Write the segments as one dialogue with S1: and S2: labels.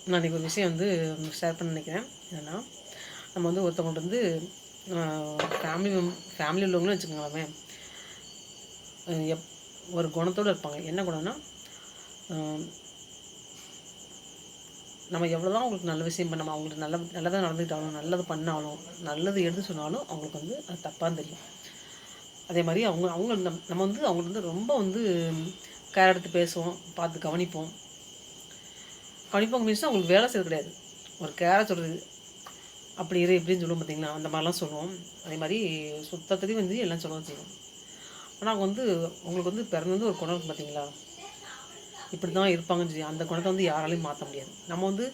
S1: நான் இன்றைக்கி ஒரு விஷயம் வந்து ஷேர் பண்ண நினைக்கிறேன். என்னென்னா, நம்ம வந்து ஒருத்தவங்கள்ட்ட வந்து ஃபேமிலி உள்ளவங்களும் வச்சுக்கோங்களேன், எப் ஒரு குணத்தோடு இருப்பாங்க. என்ன குணம்னா, நம்ம எவ்வளோ தான் அவங்களுக்கு நல்ல விஷயம் பண்ணாமல், அவங்களுக்கு நல்லதாக நடந்துக்கிட்டாலும், நல்லது பண்ணாலும், நல்லது எடுத்து சொன்னாலும் அவங்களுக்கு வந்து அது தப்பாக தெரியும். அதே மாதிரி அவங்க நம்ம வந்து அவங்களுக்கு வந்து ரொம்ப வந்து கேர் எடுத்து பேசுவோம், பார்த்து கவனிப்போம். கவனிப்போம் மீன்ஸ் அவங்களுக்கு வேலை செய்யறது கிடையாது. ஒரு கேரை சொல்கிறது, அப்படி இரு இப்படின்னு சொல்லுவோம் பார்த்தீங்களா, அந்த மாதிரிலாம் சொல்லுவோம். அதே மாதிரி சுத்தத்துலேயும் வந்து எல்லாம் சொல்லவும் செய்வோம். ஆனால் அவங்க வந்து உங்களுக்கு வந்து பிறந்து ஒரு குணம் இருக்கும் பார்த்தீங்களா, இப்படி தான் இருப்பாங்கன்னு சொல்லி அந்த குணத்தை வந்து யாராலையும் மாற்ற முடியாது. நம்ம வந்து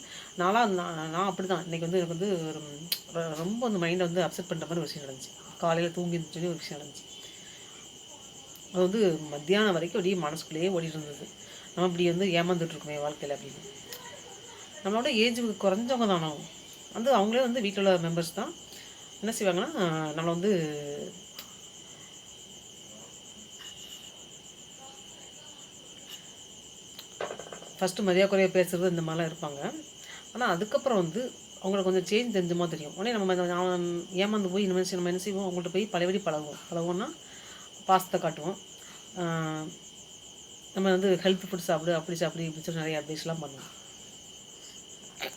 S1: நான் அப்படி தான். இன்றைக்கி வந்து எனக்கு வந்து ரொம்ப வந்து மைண்டை வந்து அப்செட் பண்ணுற மாதிரி ஒரு விஷயம் நடந்துச்சு. காலையில் தூங்கி சொல்லி ஒரு விஷயம் நடந்துச்சு. அது வந்து மத்தியானம் வரைக்கும் அப்படியே மனசுக்குள்ளேயே ஓடிட்டு இருந்தது. நம்ம இப்படி வந்து ஏமாந்துட்டுருக்கோமே வாழ்க்கையில் அப்படின்னு. நம்மளோட ஏஜ் குறைஞ்சவங்க தானோ வந்து அவங்களே வந்து வீட்டில் உள்ள மெம்பர்ஸ் தான் என்ன செய்வாங்கன்னா, நம்மளை வந்து ஃபஸ்ட்டு மரியாதை குறைய பேசுகிறது இந்த மாதிரிலாம் இருப்பாங்க. ஆனால் அதுக்கப்புறம் வந்து அவங்களுக்கு கொஞ்சம் சேஞ்ச் தெரிஞ்ச தெரியும். உடனே நம்ம ஏமாந்து போய் நம்ம என்ன செய்வோம், அவங்கள்ட்ட போய் பழையபடி பழகுவோம்னா பாசத்தை காட்டுவோம். நம்ம வந்து ஹெல்த் ஃபுட் சாப்பிடு, அப்படி சாப்பிடு, இப்படி சொல்லி நிறைய அட்வைஸ்லாம் பண்ணுவோம்.